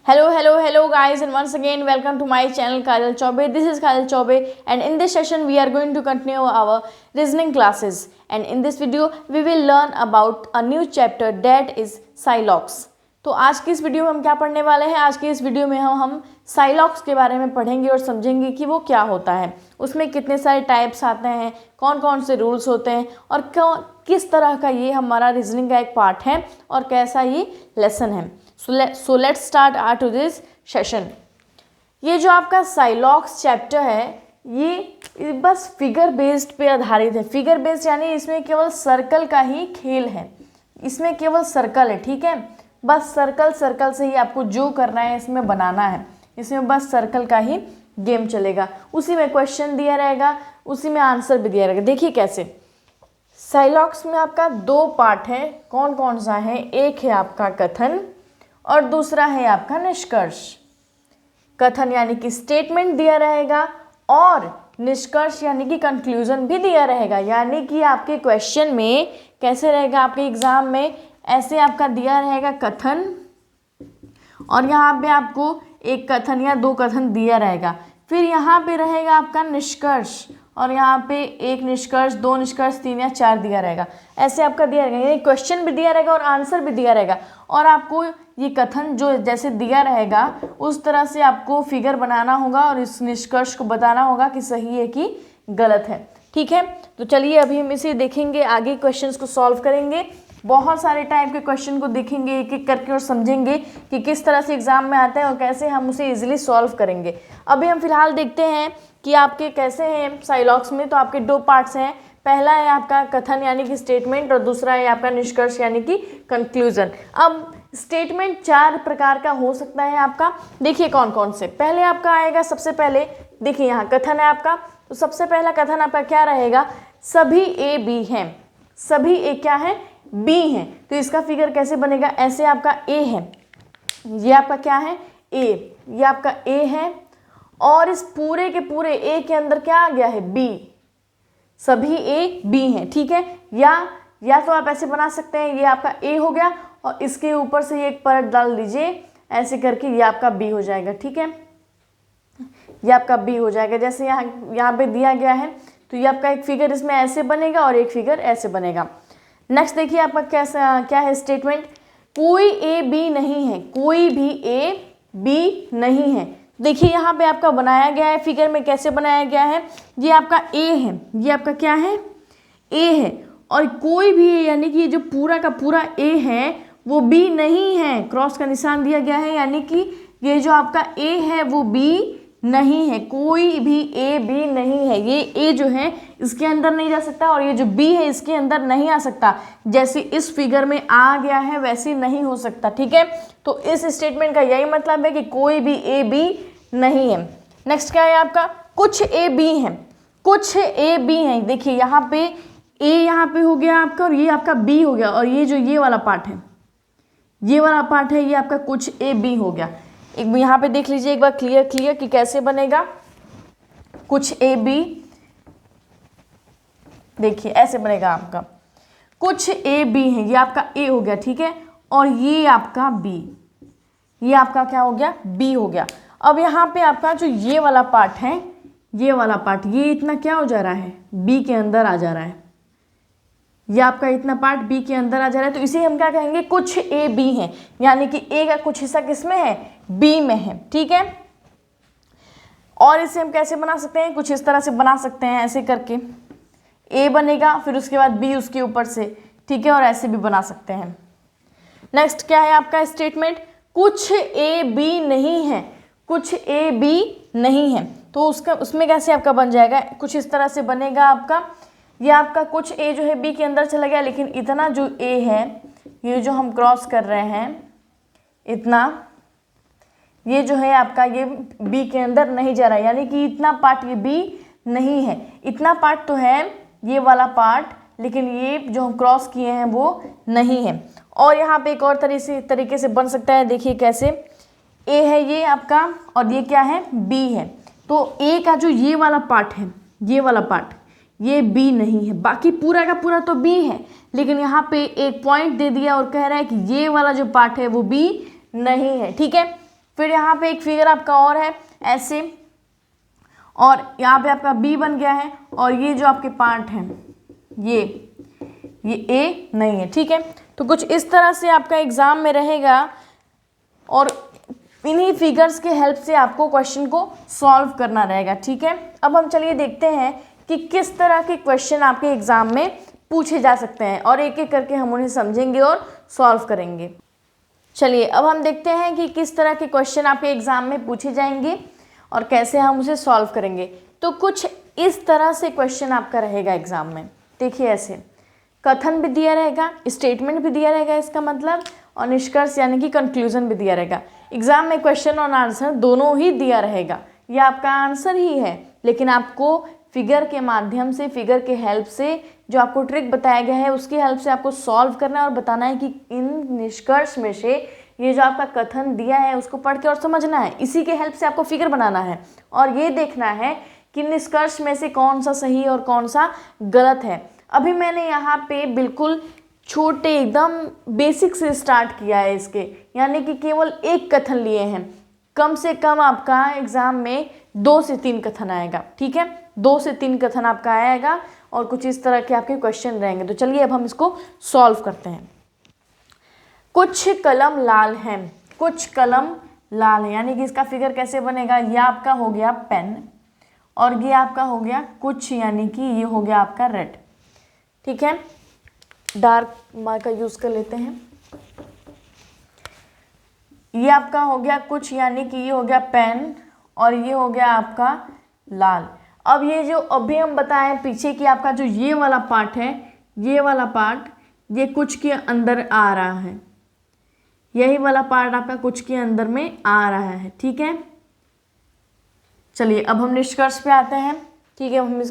Hello guys, and once again welcome to my channel Kajal Chaube. This is Kajal Chaube, and in this session we are going to continue our reasoning classes, and in this video we will learn about a new chapter that is Silox. तो आज की इस video में हम क्या पढ़ने वाले हैं? आज की इस वीडियो में हम साइलॉक्स के बारे में पढ़ेंगे और समझेंगे कि वो क्या होता है, उसमें कितने सारे टाइप्स आते हैं, कौन कौन से रूल्स होते हैं और किस तरह का ये हमारा रीजनिंग का एक पार्ट है और कैसा ये लेसन है. So let's start our today's session. ये जो आपका साइलॉक्स चैप्टर है ये बस फिगर बेस्ड पे आधारित है. फिगर बेस्ड यानी इसमें केवल सर्कल का ही खेल है, इसमें केवल सर्कल है. ठीक है, बस सर्कल से ही आपको जो करना है इसमें बनाना है. इसमें बस सर्कल का ही गेम चलेगा, उसी में क्वेश्चन दिया रहेगा, उसी में आंसर भी दिया रहेगा. देखिए कैसे. साइलॉक्स में आपका दो पार्ट है. कौन कौन सा है? एक है आपका कथन और दूसरा है आपका निष्कर्ष. कथन यानी कि स्टेटमेंट दिया रहेगा और निष्कर्ष यानी कि कंक्लूजन भी दिया रहेगा. यानी कि आपके क्वेश्चन में कैसे रहेगा, आपके एग्जाम में ऐसे आपका दिया रहेगा कथन और यहाँ पे आपको एक कथन या दो कथन दिया रहेगा. फिर यहाँ पे रहेगा आपका निष्कर्ष और यहाँ पे एक निष्कर्ष, दो निष्कर्ष, तीन या चार दिया रहेगा. ऐसे आपका दिया रहेगा, यानी क्वेश्चन भी दिया रहेगा और आंसर भी दिया रहेगा. और आपको ये कथन जो जैसे दिया रहेगा उस तरह से आपको फिगर बनाना होगा और इस निष्कर्ष को बताना होगा कि सही है कि गलत है. ठीक है, तो चलिए अभी हम इसे देखेंगे, आगे क्वेश्चंस को सॉल्व करेंगे. बहुत सारे टाइप के क्वेश्चन को देखेंगे एक एक करके और समझेंगे कि किस तरह से एग्जाम में आता है और कैसे हम उसे इजीली सॉल्व करेंगे. अभी हम फिलहाल देखते हैं कि आपके कैसे हैं साइलॉक्स में. तो आपके दो पार्ट्स हैं. पहला है आपका कथन यानी कि स्टेटमेंट और दूसरा है आपका निष्कर्ष यानी कि कंक्लूजन. अब स्टेटमेंट चार प्रकार का हो सकता है आपका. देखिए कौन कौन से. पहले आपका आएगा, सबसे पहले देखिए यहाँ कथन है आपका. तो सबसे पहला कथन आपका क्या रहेगा? सभी ए बी हैं. सभी ए क्या है? बी हैं. तो इसका फिगर कैसे बनेगा? ऐसे आपका ए है, ये आपका क्या है? ए. ये आपका ए है और इस पूरे के पूरे ए के अंदर क्या आ गया है? बी. सभी ए बी हैं. ठीक है, या तो आप ऐसे बना सकते हैं, ये आपका ए हो गया और इसके ऊपर से ये एक परत डाल दीजिए ऐसे करके, ये आपका बी हो जाएगा. ठीक है, ये आपका बी हो जाएगा जैसे यहाँ पे दिया गया है. तो ये आपका एक फिगर इसमें ऐसे बनेगा और एक फिगर ऐसे बनेगा. नेक्स्ट देखिए आपका क्या है स्टेटमेंट. कोई ए बी नहीं है. कोई भी ए बी नहीं है. देखिए यहाँ पे आपका बनाया गया है फिगर में, कैसे बनाया गया है? ये आपका ए है, ये आपका क्या है? ए है. और कोई भी यानी कि जो पूरा का पूरा ए है वो बी नहीं है. क्रॉस का निशान दिया गया है, यानी कि ये जो आपका ए है वो बी नहीं है. कोई भी ए बी नहीं है. ये ए जो है इसके अंदर नहीं जा सकता और ये जो बी है इसके अंदर नहीं आ सकता. जैसे इस फिगर में आ गया है वैसे नहीं हो सकता. ठीक है, तो इस स्टेटमेंट का यही मतलब है कि कोई भी ए बी नहीं है. नेक्स्ट क्या है आपका? कुछ ए बी हैं. कुछ ए बी हैं. देखिए यहाँ पे ए यहाँ पे हो गया आपका और ये आपका बी हो गया. और ये जो ये वाला पार्ट है, ये वाला पार्ट है, ये आपका कुछ ए बी हो गया. एक यहाँ पे देख लीजिए एक बार क्लियर कि कैसे बनेगा कुछ ए बी. देखिए ऐसे बनेगा आपका कुछ ए बी है. ये आपका ए हो गया. ठीक है, और ये आपका बी, ये आपका क्या हो गया? बी हो गया. अब यहाँ पे आपका जो ये वाला पार्ट है, ये वाला पार्ट, ये इतना क्या हो जा रहा है? बी के अंदर आ जा रहा है. ये आपका इतना पार्ट बी के अंदर आ जा रहा है. तो इसे हम क्या कहेंगे? कुछ ए बी है. यानी कि ए का कुछ हिस्सा किसमें है? बी में है. ठीक है, और इसे हम कैसे बना सकते हैं? कुछ इस तरह से बना सकते हैं, ऐसे करके ए बनेगा फिर उसके बाद बी उसके ऊपर से. ठीक है, और ऐसे भी बना सकते हैं. नेक्स्ट क्या है आपका स्टेटमेंट? कुछ ए बी नहीं है. कुछ ए बी नहीं है. तो उसमें कैसे आपका बन जाएगा? कुछ इस तरह से बनेगा आपका. ये आपका कुछ ए जो है बी के अंदर चला गया, लेकिन इतना जो ए है, ये जो हम क्रॉस कर रहे हैं इतना, ये जो है आपका ये बी के अंदर नहीं जा रहा है. यानी कि इतना पार्ट ये बी नहीं है. इतना पार्ट तो है ये वाला पार्ट, लेकिन ये जो हम क्रॉस किए हैं वो नहीं है. और यहाँ पे एक और तरीके से बन सकता है. देखिए कैसे. ए है ये आपका और ये क्या है? बी है. तो ए का जो ये वाला पार्ट है, ये वाला पार्ट, ये बी नहीं है. बाकी पूरा का पूरा तो बी है, लेकिन यहाँ पे एक पॉइंट दे दिया और कह रहा है कि ये वाला जो पार्ट है वो बी नहीं है. ठीक है, फिर यहाँ पे एक फिगर आपका और है ऐसे, और यहाँ पे आपका बी बन गया है, और ये जो आपके पार्ट हैं ये ए नहीं है, ठीक है। तो कुछ इस तरह से आपका एग्जाम में रहेगा, और इन्हीं फिगर्स के हेल्प से आपको क्वेश्चन को सॉल्व करना रहेगा, ठीक है। अब हम चलिए देखते हैं कि किस तरह के क्वेश्चन आपके एग्जाम में पूछे जा सकते हैं, और एक एक करके हम उन्हें समझेंगे और सॉल्व करेंगे। चलिए अब हम देखते हैं कि किस तरह के क्वेश्चन आपके एग्जाम में पूछे जाएंगे और कैसे हम उसे सॉल्व करेंगे। तो कुछ इस तरह से क्वेश्चन आपका रहेगा एग्जाम में। देखिए ऐसे कथन भी दिया रहेगा, स्टेटमेंट भी दिया रहेगा इसका मतलब, और निष्कर्ष यानी कि कंक्लूजन भी दिया रहेगा। एग्जाम में क्वेश्चन और आंसर दोनों ही दिया रहेगा। यह आपका आंसर ही है, लेकिन आपको फिगर के माध्यम से, फिगर के हेल्प से, जो आपको ट्रिक बताया गया है उसकी हेल्प से आपको सॉल्व करना है और बताना है कि इन निष्कर्ष में से ये जो आपका कथन दिया है उसको पढ़ के और समझना है। इसी के हेल्प से आपको फिगर बनाना है और ये देखना है कि निष्कर्ष में से कौन सा सही और कौन सा गलत है। अभी मैंने यहाँ पे बिल्कुल छोटे एकदम बेसिक से स्टार्ट किया है इसके, यानी कि केवल एक कथन लिए हैं। कम से कम आपका एग्जाम में 2 से 3 कथन आएगा, ठीक है। 2 से 3 कथन आपका आएगा और कुछ इस तरह के आपके क्वेश्चन रहेंगे। तो चलिए अब हम इसको सॉल्व करते हैं। कुछ कलम लाल हैं, कुछ कलम लाल है, यानी कि इसका फिगर कैसे बनेगा। यह आपका हो गया पेन और ये आपका हो गया कुछ, यानी कि ये हो गया आपका रेड, ठीक है। डार्क मार्कर यूज कर लेते हैं। ये आपका हो गया कुछ, यानी कि ये हो गया पेन और ये हो गया आपका लाल। अब ये जो अभी हम बताएं पीछे कि आपका जो ये वाला पार्ट है, ये वाला पार्ट ये कुछ के अंदर आ रहा है, यही वाला पार्ट आपका कुछ के अंदर में आ रहा है, ठीक है। चलिए अब हम निष्कर्ष पे आते हैं, ठीक है। हम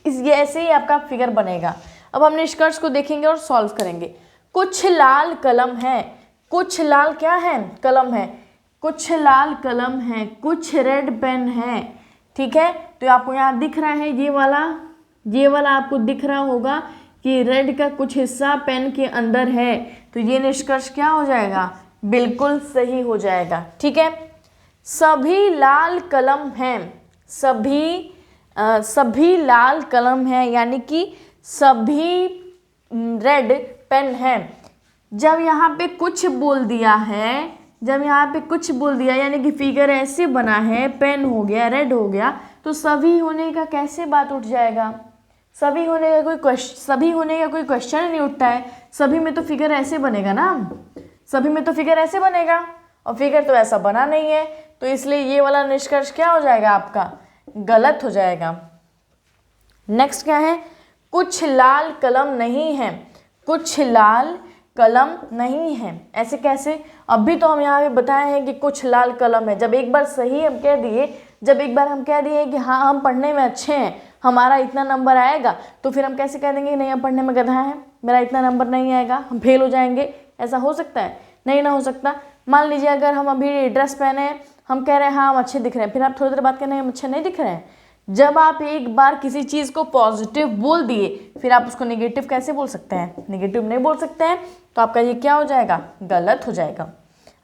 ये ऐसे ही आपका फिगर बनेगा। अब हम निष्कर्ष को देखेंगे और सॉल्व करेंगे। कुछ लाल कलम है, कुछ लाल क्या है, कलम है। कुछ लाल कलम है, कुछ रेड पेन है, ठीक है। तो आपको यहाँ दिख रहा है ये वाला आपको दिख रहा होगा कि रेड का कुछ हिस्सा पेन के अंदर है। तो ये निष्कर्ष क्या हो जाएगा, बिल्कुल सही हो जाएगा, ठीक है। सभी लाल कलम हैं, सभी लाल कलम हैं, यानी कि सभी रेड पेन हैं। जब यहाँ पे कुछ बोल दिया है, जब यहाँ पे कुछ बोल दिया यानी कि फिगर ऐसे बना है, पेन हो गया, रेड हो गया, तो सभी होने का कैसे बात उठ जाएगा। सभी होने का कोई क्वेश्चन नहीं उठता है। सभी में तो फिगर ऐसे बनेगा ना, सभी में तो फिगर ऐसे बनेगा, और फिगर तो ऐसा बना नहीं है, तो इसलिए ये वाला निष्कर्ष क्या हो जाएगा आपका, गलत हो जाएगा। नेक्स्ट क्या है, कुछ लाल कलम नहीं है, कुछ लाल कलम नहीं है। ऐसे कैसे, अभी तो हम यहाँ पे बताए हैं कि कुछ लाल कलम है। जब एक बार सही हम कह दिए, जब एक बार हम कह दिए कि हाँ हम पढ़ने में अच्छे हैं, हमारा इतना नंबर आएगा, तो फिर हम कैसे कह देंगे नहीं हम पढ़ने में गधा हैं, मेरा इतना नंबर नहीं आएगा, हम फेल हो जाएंगे। ऐसा हो सकता है, नहीं ना हो सकता। मान लीजिए अगर हम अभी ड्रेस पहने हैं, हम कह रहे हैं हाँ हम अच्छे दिख रहे हैं, फिर आप थोड़ी देर बाद कह रहे हैं हम अच्छे नहीं दिख रहे हैं। जब आप एक बार किसी चीज़ को पॉजिटिव बोल दिए, फिर आप उसको नेगेटिव कैसे बोल सकते हैं, नेगेटिव नहीं बोल सकते हैं। तो आपका ये क्या हो जाएगा, गलत हो जाएगा।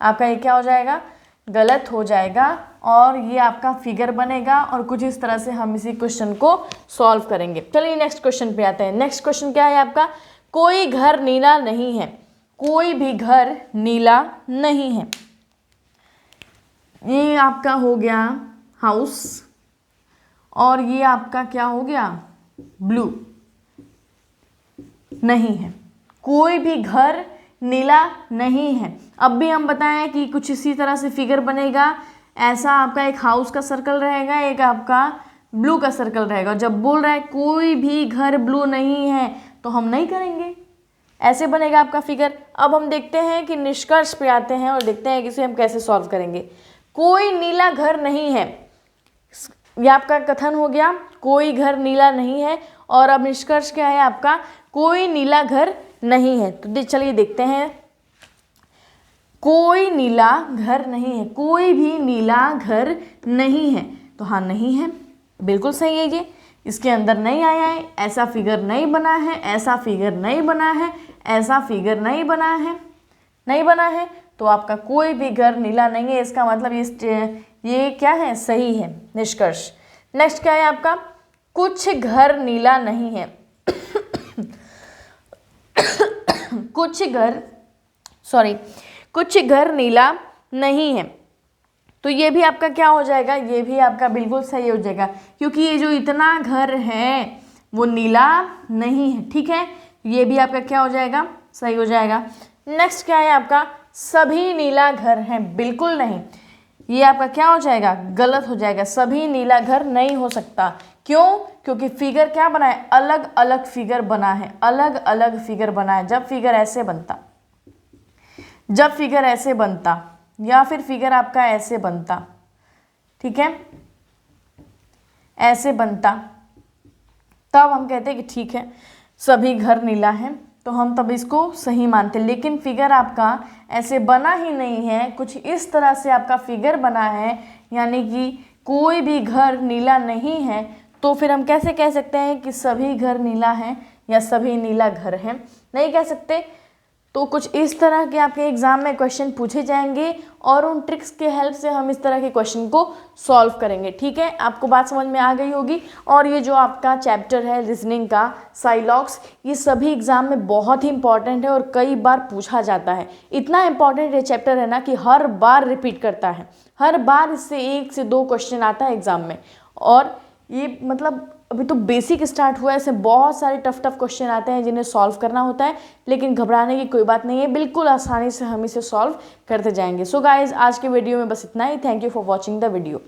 आपका ये क्या हो जाएगा, गलत हो जाएगा, और ये आपका फिगर बनेगा। और कुछ इस तरह से हम इसी क्वेश्चन को सॉल्व करेंगे। चलिए नेक्स्ट क्वेश्चन पे आते हैं। नेक्स्ट क्वेश्चन क्या है आपका, कोई घर नीला नहीं है, कोई भी घर नीला नहीं है। ये आपका हो गया हाउस, और ये आपका क्या हो गया, ब्लू नहीं है। कोई भी घर नीला नहीं है। अब भी हम बताएं कि कुछ इसी तरह से फिगर बनेगा। ऐसा आपका एक हाउस का सर्कल रहेगा, एक आपका ब्लू का सर्कल रहेगा। जब बोल रहा है कोई भी घर ब्लू नहीं है, तो हम नहीं करेंगे, ऐसे बनेगा आपका फिगर। अब हम देखते हैं कि निष्कर्ष पे आते हैं और देखते हैं कि इसे हम कैसे सॉल्व करेंगे। कोई नीला घर नहीं है, यह आपका कथन हो गया, कोई घर नीला नहीं है। और अब निष्कर्ष क्या है आपका, कोई नीला घर नहीं है। तो चलिए देखते हैं, कोई नीला घर नहीं है, कोई भी नीला घर नहीं है। तो हाँ नहीं है, बिल्कुल सही है ये, इसके अंदर नहीं आया है, ऐसा फिगर नहीं बना है, ऐसा फिगर नहीं बना है, ऐसा फिगर नहीं बना है, नहीं बना है। तो आपका कोई भी घर नीला नहीं है। इसका मतलब ये क्या है, सही है निष्कर्ष। नेक्स्ट क्या है आपका, कुछ घर नीला नहीं है। कुछ घर नीला नहीं है, तो ये भी आपका क्या हो जाएगा, ये भी आपका बिल्कुल सही हो जाएगा, क्योंकि ये जो इतना घर है वो नीला नहीं है। ठीक है, ये भी आपका क्या हो जाएगा, सही हो जाएगा। नेक्स्ट क्या है आपका, सभी नीला घर है, बिल्कुल नहीं, ये आपका क्या हो जाएगा, गलत हो जाएगा। सभी नीला घर नहीं हो सकता, क्यों, क्योंकि फिगर क्या बना है, अलग अलग फिगर बना है, अलग अलग फिगर बना है। जब फिगर ऐसे बनता या फिर फिगर आपका ऐसे बनता, ठीक है, ऐसे बनता, तब हम कहते हैं कि ठीक है सभी घर नीला है, तो हम तब इसको सही मानते। लेकिन फिगर आपका ऐसे बना ही नहीं है, कुछ इस तरह से आपका फिगर बना है, यानी कि कोई भी घर नीला नहीं है, तो फिर हम कैसे कह सकते हैं कि सभी घर नीला है या सभी नीला घर है, नहीं कह सकते। तो कुछ इस तरह के आपके एग्जाम में क्वेश्चन पूछे जाएंगे और उन ट्रिक्स के हेल्प से हम इस तरह के क्वेश्चन को सॉल्व करेंगे। ठीक है, आपको बात समझ में आ गई होगी। और ये जो आपका चैप्टर है रीजनिंग का साइलॉक्स, ये सभी एग्जाम में बहुत ही इंपॉर्टेंट है और कई बार पूछा जाता है। इतना इंपॉर्टेंट ये चैप्टर है ना कि हर बार रिपीट करता है, हर बार इससे 1 से 2 क्वेश्चन आता है एग्जाम में। और ये मतलब अभी तो बेसिक स्टार्ट हुआ है, इससे बहुत सारे टफ क्वेश्चन आते हैं जिन्हें सॉल्व करना होता है, लेकिन घबराने की कोई बात नहीं है, बिल्कुल आसानी से हम इसे सॉल्व करते जाएंगे। सो गाइज, आज के वीडियो में बस इतना ही। Thank you for watching the video.